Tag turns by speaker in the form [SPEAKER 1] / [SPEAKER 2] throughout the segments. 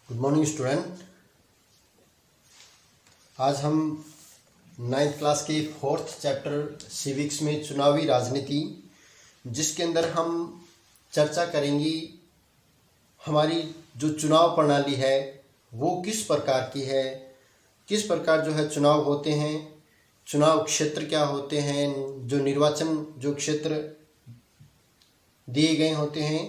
[SPEAKER 1] Good morning student. आज हम 9th class के 4th चैप्टर सिविक्स में चुनावी राजनीति, जिसके अंदर हम चर्चा करेंगे हमारी जो चुनाव प्रणाली है वो किस प्रकार की है, किस प्रकार जो है चुनाव होते हैं, चुनाव क्षेत्र क्या होते हैं, जो निर्वाचन जो क्षेत्र दिए गए होते हैं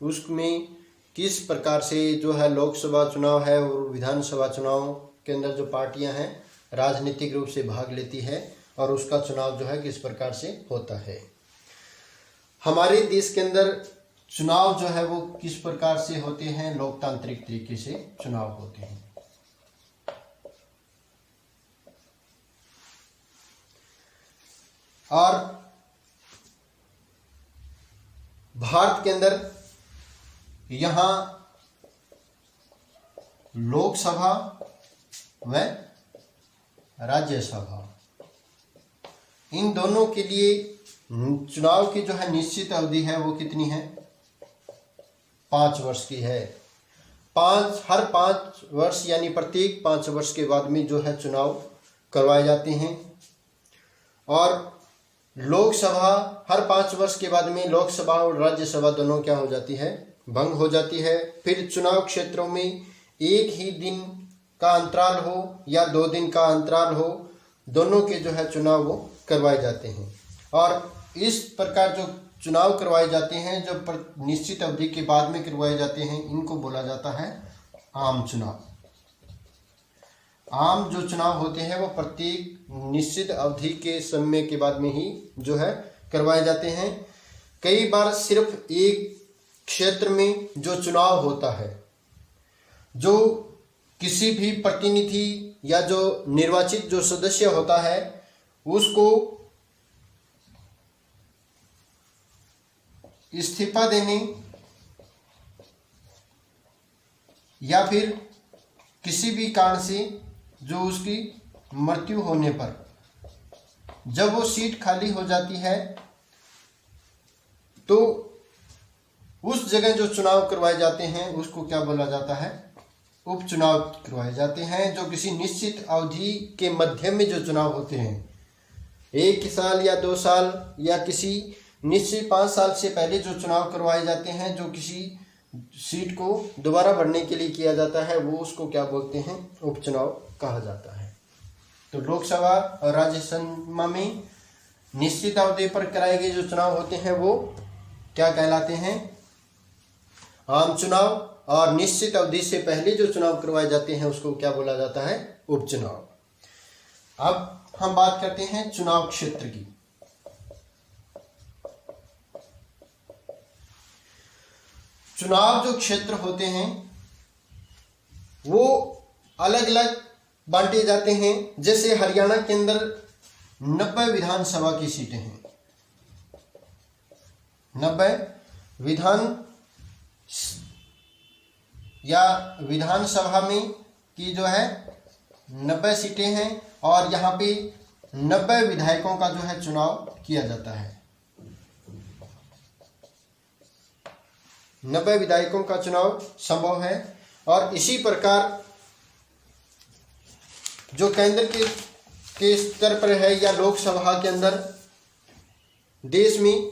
[SPEAKER 1] उसमें किस प्रकार से जो है लोकसभा चुनाव है और विधानसभा चुनाव के अंदर जो पार्टियां हैं राजनीतिक रूप से भाग लेती है और उसका चुनाव जो है किस प्रकार से होता है। हमारे देश के अंदर चुनाव जो है वो किस प्रकार से होते हैं, लोकतांत्रिक तरीके से चुनाव होते हैं। और भारत के अंदर यहाँ लोकसभा व राज्यसभा इन दोनों के लिए चुनाव की जो है निश्चित अवधि है वो कितनी है, 5 वर्ष की है। हर 5 वर्ष यानी प्रत्येक 5 वर्ष के बाद में जो है चुनाव करवाए जाते हैं। और लोकसभा हर 5 वर्ष के बाद में लोकसभा और राज्यसभा दोनों क्या हो जाती है, भंग हो जाती है। फिर चुनाव क्षेत्रों में एक ही दिन का अंतराल हो या 2 दिन का अंतराल हो, दोनों के जो है चुनाव वो करवाए जाते हैं। और इस प्रकार जो चुनाव करवाए जाते हैं जो निश्चित अवधि के बाद में करवाए जाते हैं, इनको बोला जाता है आम चुनाव। आम जो चुनाव होते हैं वो प्रत्येक निश्चित अवधि के समय के बाद में ही जो है करवाए जाते हैं। कई बार सिर्फ एक क्षेत्र में जो चुनाव होता है, जो किसी भी प्रतिनिधि या जो निर्वाचित जो सदस्य होता है उसको इस्तीफा देने या फिर किसी भी कारण से जो उसकी मृत्यु होने पर जब वो सीट खाली हो जाती है तो उस जगह जो चुनाव करवाए जाते हैं उसको क्या बोला जाता है, उपचुनाव करवाए जाते हैं। जो किसी निश्चित अवधि के मध्य में जो चुनाव होते हैं, 1 साल या 2 साल या किसी निश्चित 5 साल से पहले जो चुनाव करवाए जाते हैं, जो किसी सीट को दोबारा भरने के लिए किया जाता है, वो उसको क्या बोलते हैं, उपचुनाव कहा जाता है। तो लोकसभा और राज्यसभा में निश्चित अवधि पर कराए गए जो चुनाव होते हैं वो क्या कहलाते हैं, आम चुनाव। और निश्चित अवधि से पहले जो चुनाव करवाए जाते हैं उसको क्या बोला जाता है, उपचुनाव। अब हम बात करते हैं चुनाव क्षेत्र की। चुनाव जो क्षेत्र होते हैं वो अलग अलग बांटे जाते हैं। जैसे हरियाणा के अंदर 90 विधानसभा की सीटें हैं, 90 विधानसभा में की जो है 90 सीटें हैं और यहाँ पे 90 विधायकों का जो है चुनाव किया जाता है। 90 विधायकों का चुनाव संभव है। और इसी प्रकार जो केंद्र के स्तर पर है या लोकसभा के अंदर देश में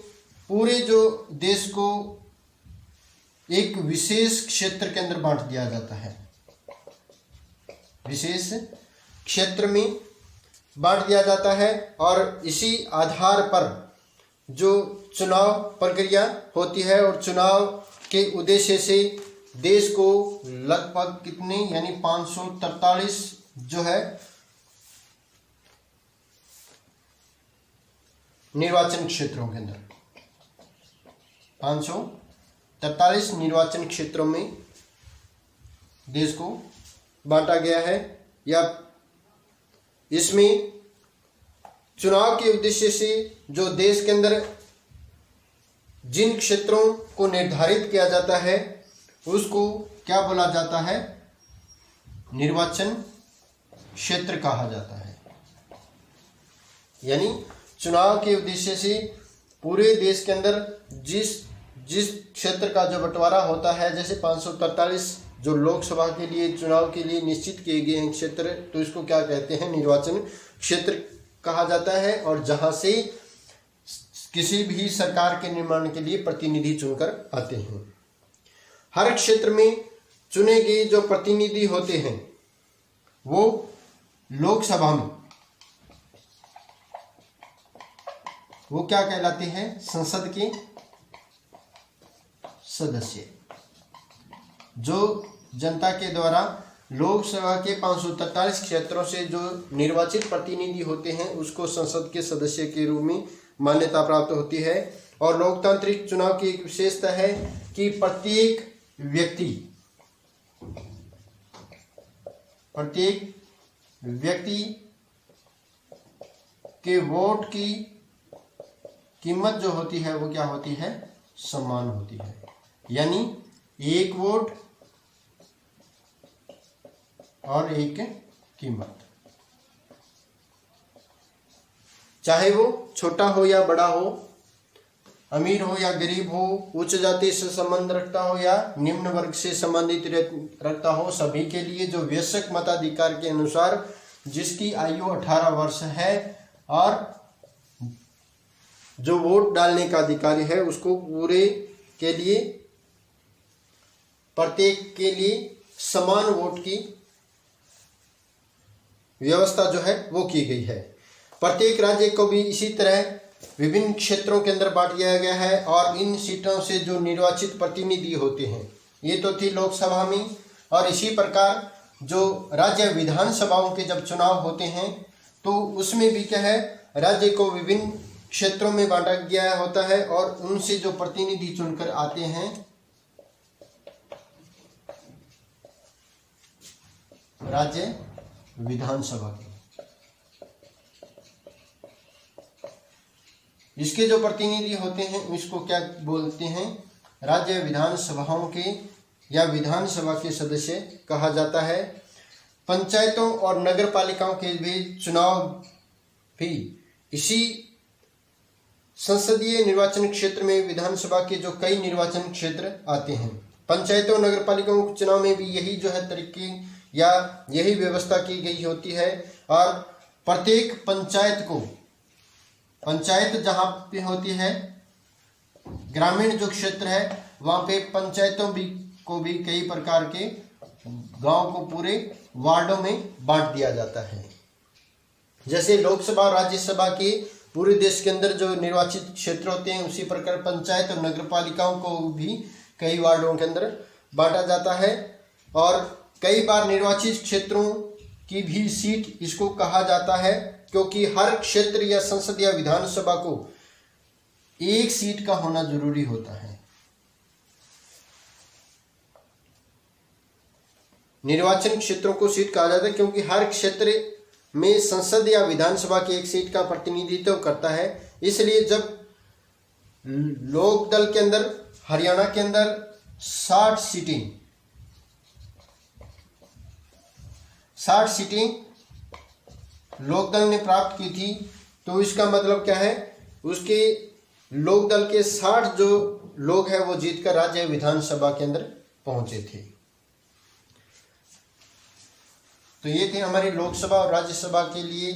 [SPEAKER 1] पूरे जो देश को एक विशेष क्षेत्र के अंदर बांट दिया जाता है, विशेष क्षेत्र में बांट दिया जाता है। और इसी आधार पर जो चुनाव प्रक्रिया होती है और चुनाव के उद्देश्य से देश को लगभग कितने यानी 543 जो है निर्वाचन क्षेत्रों के अंदर 543 निर्वाचन क्षेत्रों में देश को बांटा गया है। या इसमें चुनाव के उद्देश्य से जो देश के अंदर जिन क्षेत्रों को निर्धारित किया जाता है उसको क्या बोला जाता है, निर्वाचन क्षेत्र कहा जाता है। यानी चुनाव के उद्देश्य से पूरे देश के अंदर जिस जिस क्षेत्र का जो बंटवारा होता है, जैसे 543 जो लोकसभा के लिए चुनाव के लिए निश्चित किए गए हैं क्षेत्र, तो इसको क्या कहते हैं, निर्वाचन क्षेत्र कहा जाता है। और जहां से किसी भी सरकार के निर्माण के लिए प्रतिनिधि चुनकर आते हैं। हर क्षेत्र में चुने गए जो प्रतिनिधि होते हैं वो लोकसभा में वो क्या कहलाते हैं, संसद के सदस्य। जो जनता के द्वारा लोकसभा के 543 क्षेत्रों से जो निर्वाचित प्रतिनिधि होते हैं उसको संसद के सदस्य के रूप में मान्यता प्राप्त होती है। और लोकतांत्रिक चुनाव की एक विशेषता है कि प्रत्येक व्यक्ति के वोट की कीमत जो होती है वो क्या होती है, समान होती है। यानी एक वोट और एक कीमत, चाहे वो छोटा हो या बड़ा हो, अमीर हो या गरीब हो, उच्च जाति से संबंध रखता हो या निम्न वर्ग से संबंधित रखता हो, सभी के लिए जो वयस्क मताधिकार के अनुसार जिसकी आयु 18 वर्ष है और जो वोट डालने का अधिकारी है उसको पूरे के लिए प्रत्येक के लिए समान वोट की व्यवस्था जो है वो की गई है। प्रत्येक राज्य को भी इसी तरह विभिन्न क्षेत्रों के अंदर बांट दिया गया है। और इन सीटों से जो निर्वाचित प्रतिनिधि होते हैं, ये तो थी लोकसभा में, और इसी प्रकार जो राज्य विधानसभाओं के जब चुनाव होते हैं तो उसमें भी क्या है, राज्य को विभिन्न क्षेत्रों में बांटा गया होता है और उनसे जो प्रतिनिधि चुनकर आते हैं राज्य विधानसभा के, इसके जो प्रतिनिधि होते हैं इसको क्या बोलते हैं, राज्य विधानसभाओं के या विधानसभा के सदस्य कहा जाता है। पंचायतों और नगर पालिकाओं के भी चुनाव भी इसी संसदीय निर्वाचन क्षेत्र में विधानसभा के जो कई निर्वाचन क्षेत्र आते हैं। पंचायतों और नगर पालिकाओं के चुनाव में भी यही जो है तरीके या यही व्यवस्था की गई होती है। और प्रत्येक पंचायत जहाँ पे होती है, ग्रामीण जो क्षेत्र है वहाँ पे पंचायतों को भी कई प्रकार के गांव को पूरे वार्डों में बांट दिया जाता है। जैसे लोकसभा और राज्यसभा के पूरे देश के अंदर जो निर्वाचित क्षेत्र होते हैं, उसी प्रकार पंचायत और नगर पालिकाओं को भी कई वार्डों के अंदर बांटा जाता है। और कई बार निर्वाचित क्षेत्रों की भी सीट इसको कहा जाता है, क्योंकि हर क्षेत्र या संसद या विधानसभा को एक सीट का होना जरूरी होता है। निर्वाचन क्षेत्रों को सीट कहा जाता है क्योंकि हर क्षेत्र में संसद या विधानसभा की एक सीट का प्रतिनिधित्व करता है। इसलिए जब लोकदल के अंदर हरियाणा के अंदर 60 सीटें लोकदल ने प्राप्त की थी, तो इसका मतलब क्या है, उसके लोकदल के 60 जो लोग हैं वो जीतकर राज्य विधानसभा के अंदर पहुंचे थे। तो ये थे हमारे लोकसभा और राज्यसभा के लिए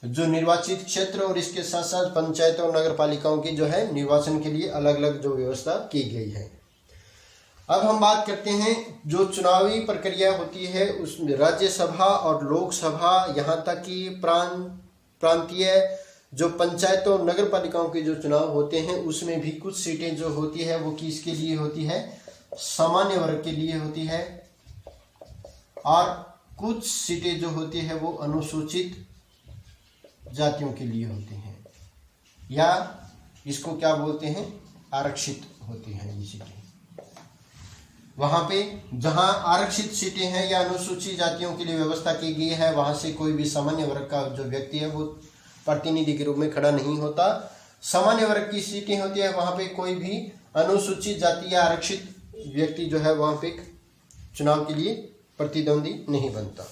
[SPEAKER 1] जो निर्वाचित क्षेत्र, और इसके साथ साथ पंचायतों और नगर पालिकाओं की जो है निर्वाचन के लिए अलग अलग जो व्यवस्था की गई है। अब हम बात करते हैं जो चुनावी प्रक्रिया होती है उसमें राज्यसभा और लोकसभा, यहाँ तक कि प्रांतीय जो पंचायतों और नगर पालिकाओं के जो चुनाव होते हैं उसमें भी कुछ सीटें जो होती है वो किसके लिए होती है, सामान्य वर्ग के लिए होती है, और कुछ सीटें जो होती है वो अनुसूचित जातियों के लिए होती हैं, या इसको क्या बोलते हैं, आरक्षित होती हैं ये सीटें। वहाँ पे जहाँ आरक्षित सीटें हैं या अनुसूचित जातियों के लिए व्यवस्था की गई है, वहाँ से कोई भी सामान्य वर्ग का जो व्यक्ति है वो प्रतिनिधि के रूप में खड़ा नहीं होता। सामान्य वर्ग की सीटें होती है, वहाँ पे कोई भी अनुसूचित जाति या आरक्षित व्यक्ति जो है वहाँ पे चुनाव के लिए प्रतिद्वंदी नहीं बनता।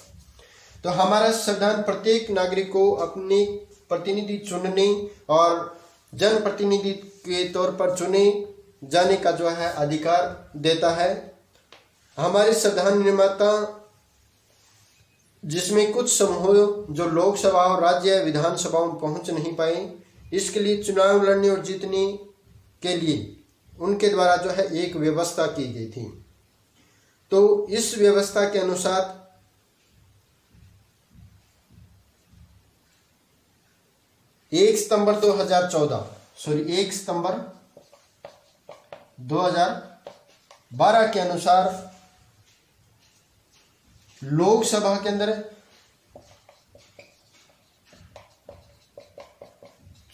[SPEAKER 1] तो हमारा संविधान प्रत्येक नागरिक को अपने प्रतिनिधि चुनने और जनप्रतिनिधित्व के तौर पर चुने जाने का जो है अधिकार देता है। हमारे संविधान निर्माता जिसमें कुछ समूह जो लोकसभा और राज्य विधानसभाओं में पहुंच नहीं पाए, इसके लिए चुनाव लड़ने और जीतने के लिए उनके द्वारा जो है एक व्यवस्था की गई थी। तो इस व्यवस्था के अनुसार 1 सितंबर 2012 के अनुसार लोकसभा के अंदर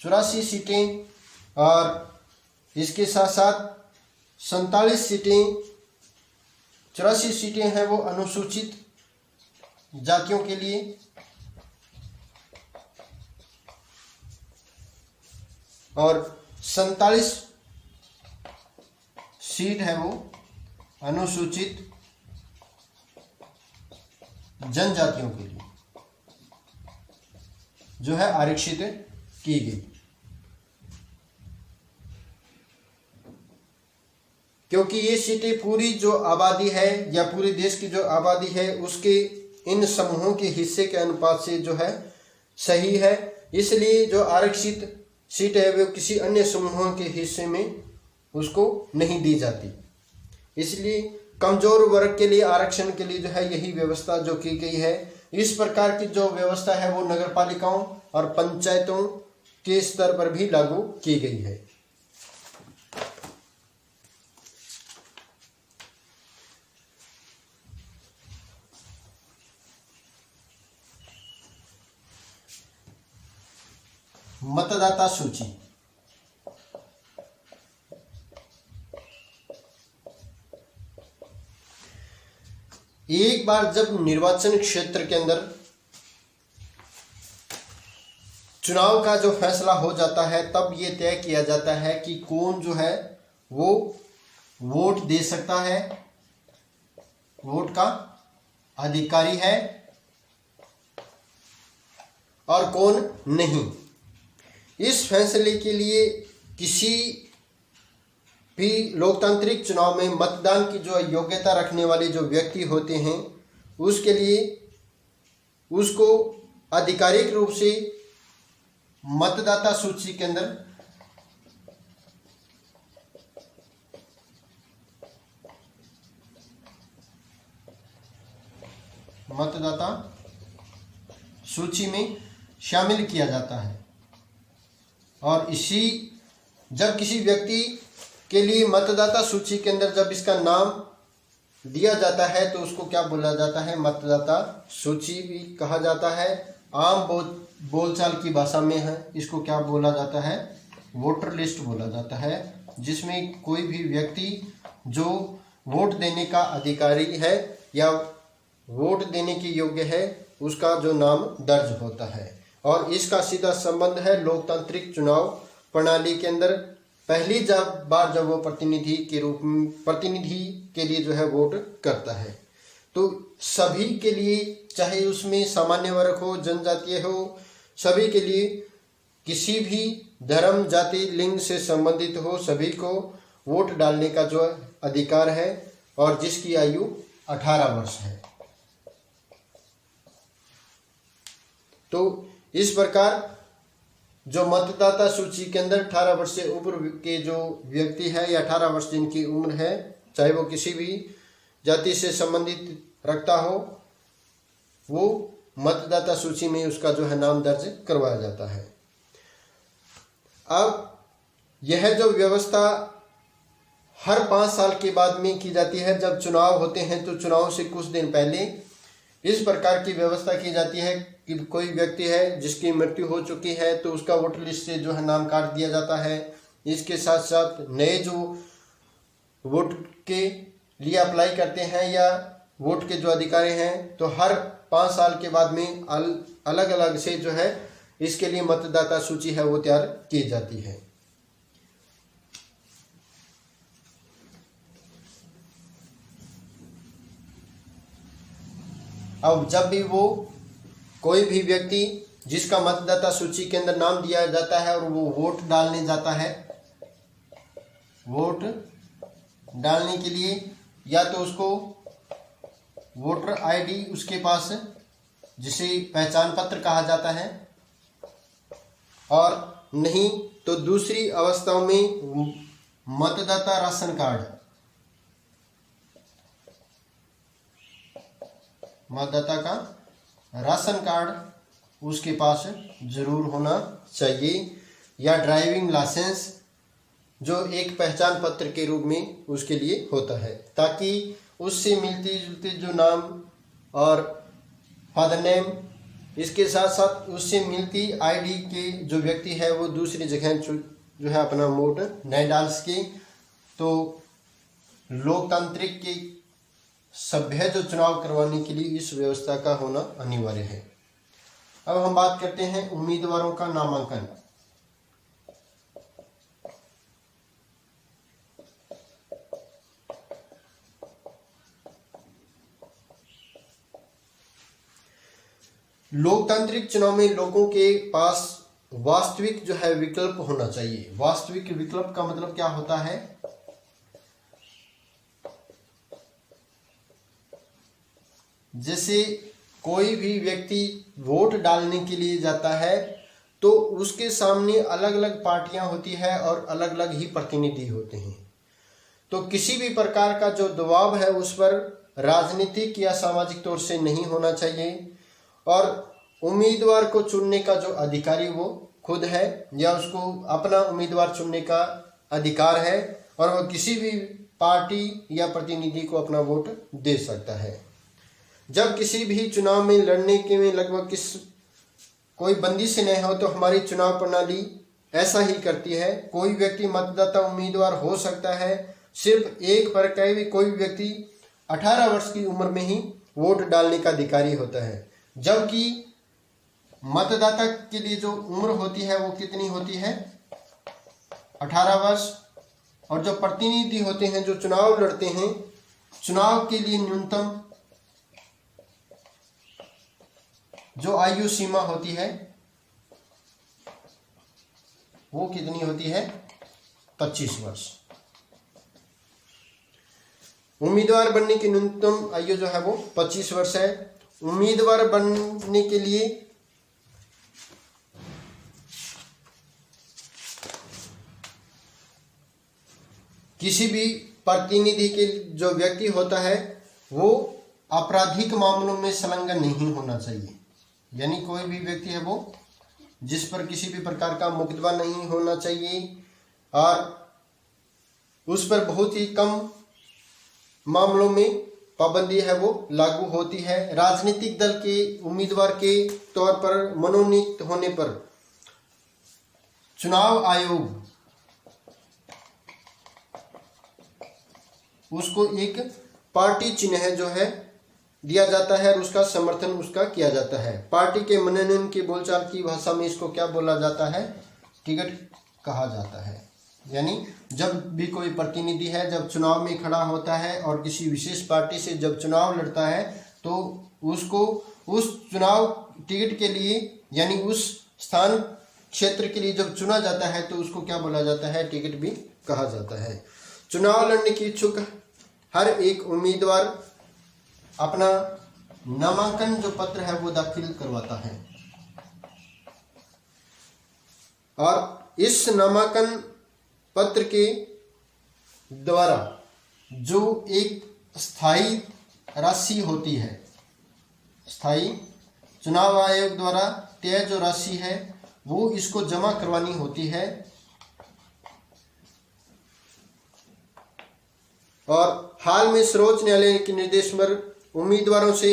[SPEAKER 1] 84 सीटें और इसके साथ साथ 47 सीटें, 84 सीटें हैं वो अनुसूचित जातियों के लिए और 47 सीट है वो अनुसूचित जनजातियों के लिए जो है आरक्षित की गई। क्योंकि ये सीटें पूरी जो आबादी है या पूरे देश की जो आबादी है उसके इन समूहों के हिस्से के अनुपात से जो है सही है, इसलिए जो आरक्षित सीट है वो किसी अन्य समूहों के हिस्से में उसको नहीं दी जाती। इसलिए कमजोर वर्ग के लिए आरक्षण के लिए जो है यही व्यवस्था जो की गई है। इस प्रकार की जो व्यवस्था है वो नगर पालिकाओं और पंचायतों के स्तर पर भी लागू की गई है। मतदाता सूची। एक बार जब निर्वाचन क्षेत्र के अंदर चुनाव का जो फैसला हो जाता है तब ये तय किया जाता है कि कौन जो है वो वोट दे सकता है, वोट का अधिकारी है और कौन नहीं। इस फैसले के लिए किसी भी लोकतांत्रिक चुनाव में मतदान की जो योग्यता रखने वाले जो व्यक्ति होते हैं उसके लिए उसको आधिकारिक रूप से मतदाता सूची के अंदर मतदाता सूची में शामिल किया जाता है। और इसी जब किसी व्यक्ति के लिए मतदाता सूची के अंदर जब इसका नाम दिया जाता है तो उसको क्या बोला जाता है, मतदाता सूची भी कहा जाता है। आम बोलचाल की भाषा में है इसको क्या बोला जाता है, वोटर लिस्ट बोला जाता है, जिसमें कोई भी व्यक्ति जो वोट देने का अधिकारी है या वोट देने के योग्य है उसका जो नाम दर्ज होता है। और इसका सीधा संबंध है लोकतांत्रिक चुनाव प्रणाली के अंदर पहली बार जब वो प्रतिनिधि के लिए जो है वोट करता है। तो सभी के लिए, चाहे उसमें सामान्य वर्ग हो, जनजातीय हो, सभी के लिए, किसी भी धर्म, जाति, लिंग से संबंधित हो, सभी को वोट डालने का जो अधिकार है और जिसकी आयु 18 वर्ष है। तो इस प्रकार जो मतदाता सूची के अंदर 18 वर्ष से ऊपर के जो व्यक्ति है या 18 वर्ष जिनकी उम्र है, चाहे वो किसी भी जाति से संबंधित रखता हो, वो मतदाता सूची में उसका जो है नाम दर्ज करवाया जाता है। अब यह जो व्यवस्था हर 5 साल के बाद में की जाती है। जब चुनाव होते हैं तो चुनाव से कुछ दिन पहले इस प्रकार की व्यवस्था की जाती है कि कोई व्यक्ति है जिसकी मृत्यु हो चुकी है तो उसका वोटर लिस्ट से जो है नाम काट दिया जाता है। इसके साथ साथ नए जो वोट के लिए अप्लाई करते हैं या वोट के जो अधिकारी हैं तो हर 5 साल के बाद में अलग अलग से जो है इसके लिए मतदाता सूची है वो तैयार की जाती है। अब जब भी वो कोई भी व्यक्ति जिसका मतदाता सूची के अंदर नाम दिया जाता है और वो वोट डालने जाता है वोट डालने के लिए, या तो उसको वोटर आईडी उसके पास जिसे पहचान पत्र कहा जाता है, और नहीं तो दूसरी अवस्थाओं में मतदाता राशन कार्ड, मतदाता का राशन कार्ड उसके पास जरूर होना चाहिए, या ड्राइविंग लाइसेंस जो एक पहचान पत्र के रूप में उसके लिए होता है, ताकि उससे मिलती जुलती जो नाम और फादर नेम, इसके साथ साथ उससे मिलती आईडी के जो व्यक्ति है वो दूसरी जगह जो है अपना वोट नहीं डाल सके। तो लोकतांत्रिक के सभ्य जो चुनाव करवाने के लिए इस व्यवस्था का होना अनिवार्य है। अब हम बात करते हैं उम्मीदवारों का नामांकन। लोकतांत्रिक चुनाव में लोगों के पास वास्तविक जो है विकल्प होना चाहिए। वास्तविक विकल्प का मतलब क्या होता है? जैसे कोई भी व्यक्ति वोट डालने के लिए जाता है तो उसके सामने अलग अलग पार्टियां होती है और अलग अलग ही प्रतिनिधि होते हैं। तो किसी भी प्रकार का जो दबाव है उस पर राजनीतिक या सामाजिक तौर से नहीं होना चाहिए, और उम्मीदवार को चुनने का जो अधिकारी वो खुद है, या उसको अपना उम्मीदवार चुनने का अधिकार है, और वह किसी भी पार्टी या प्रतिनिधि को अपना वोट दे सकता है। जब किसी भी चुनाव में लड़ने के में लगभग कोई बंदिश नहीं हो तो हमारी चुनाव प्रणाली ऐसा ही करती है। कोई व्यक्ति मतदाता उम्मीदवार हो सकता है, सिर्फ एक प्रकार भी कोई व्यक्ति 18 वर्ष की उम्र में ही वोट डालने का अधिकारी होता है, जबकि मतदाता के लिए जो उम्र होती है वो कितनी होती है? 18 वर्ष। और जो प्रतिनिधि होते हैं जो चुनाव लड़ते हैं, चुनाव के लिए न्यूनतम जो आयु सीमा होती है वो कितनी होती है? 25 वर्ष। उम्मीदवार बनने की न्यूनतम आयु जो है वो 25 वर्ष है। उम्मीदवार बनने के लिए किसी भी प्रतिनिधि के जो व्यक्ति होता है वो आपराधिक मामलों में संलग्न नहीं होना चाहिए। यानी कोई भी व्यक्ति है वो जिस पर किसी भी प्रकार का मुकदमा नहीं होना चाहिए, और उस पर बहुत ही कम मामलों में पाबंदी है वो लागू होती है। राजनीतिक दल के उम्मीदवार के तौर पर मनोनीत होने पर चुनाव आयोग उसको एक पार्टी चिन्ह जो है दिया जाता है और उसका समर्थन उसका किया जाता है। पार्टी के मनोनयन की बोलचाल की भाषा में इसको क्या बोला जाता है? टिकट कहा जाता है। यानी जब भी कोई प्रतिनिधि है जब चुनाव में खड़ा होता है और किसी विशेष पार्टी से जब चुनाव लड़ता है तो उसको उस चुनाव टिकट के लिए यानी उस स्थान क्षेत्र के लिए जब चुना जाता है तो उसको क्या बोला जाता है? टिकट भी कहा जाता है। चुनाव लड़ने की इच्छुक हर एक उम्मीदवार अपना नामांकन जो पत्र है वो दाखिल करवाता है, और इस नामांकन पत्र के द्वारा जो एक स्थायी राशि होती है, स्थायी चुनाव आयोग द्वारा तय जो राशि है वो इसको जमा करवानी होती है। और हाल में सर्वोच्च न्यायालय के निर्देश पर उम्मीदवारों से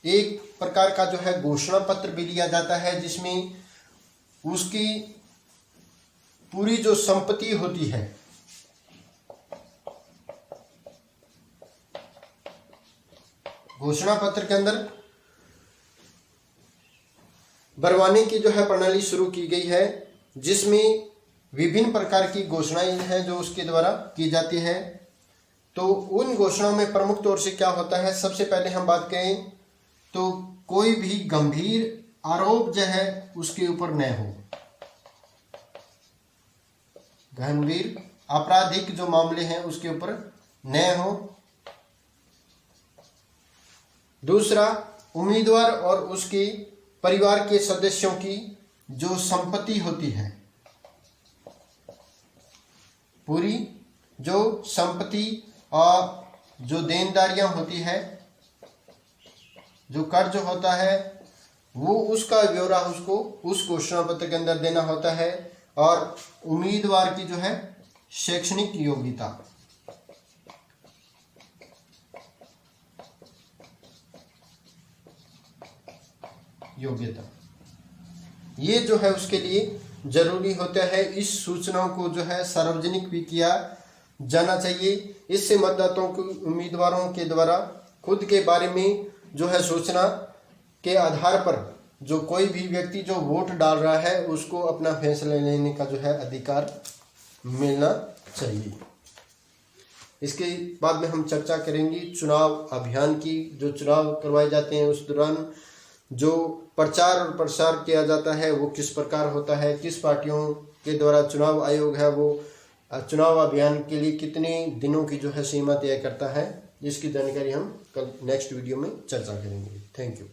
[SPEAKER 1] एक प्रकार का जो है घोषणा पत्र भी लिया जाता है, जिसमें उसकी पूरी जो संपत्ति होती है घोषणा पत्र के अंदर भरवाने की जो है प्रणाली शुरू की गई है, जिसमें विभिन्न प्रकार की घोषणाएं हैं जो उसके द्वारा की जाती है। तो उन घोषणाओं में प्रमुख तौर से क्या होता है? सबसे पहले हम बात करें तो कोई भी गंभीर आरोप जो है उसके ऊपर न हो, गंभीर आपराधिक जो मामले हैं उसके ऊपर न्याय हो। दूसरा, उम्मीदवार और उसके परिवार के सदस्यों की जो संपत्ति होती है, पूरी जो संपत्ति और जो देनदारियां होती है, जो कर्ज होता है, वो उसका ब्यौरा उसको उस घोषणा पत्र के अंदर देना होता है। और उम्मीदवार की जो है शैक्षणिक योग्यता, ये जो है उसके लिए जरूरी होता है। इस सूचनाओं को जो है सार्वजनिक भी किया जाना चाहिए। इससे मतदाताओं को उम्मीदवारों के द्वारा खुद के बारे में जो है सूचना के आधार पर जो कोई भी व्यक्ति जो वोट डाल रहा है उसको अपना फैसला लेने का जो है अधिकार मिलना चाहिए। इसके बाद में हम चर्चा करेंगे चुनाव अभियान की। जो चुनाव करवाए जाते हैं उस दौरान जो प्रचार और प्रसार किया जाता है वो किस प्रकार होता है, किस पार्टियों के द्वारा चुनाव आयोग है वो चुनाव अभियान के लिए कितने दिनों की जो है सीमा तय करता है, इसकी जानकारी हम कल नेक्स्ट वीडियो में चर्चा करेंगे। Thank you.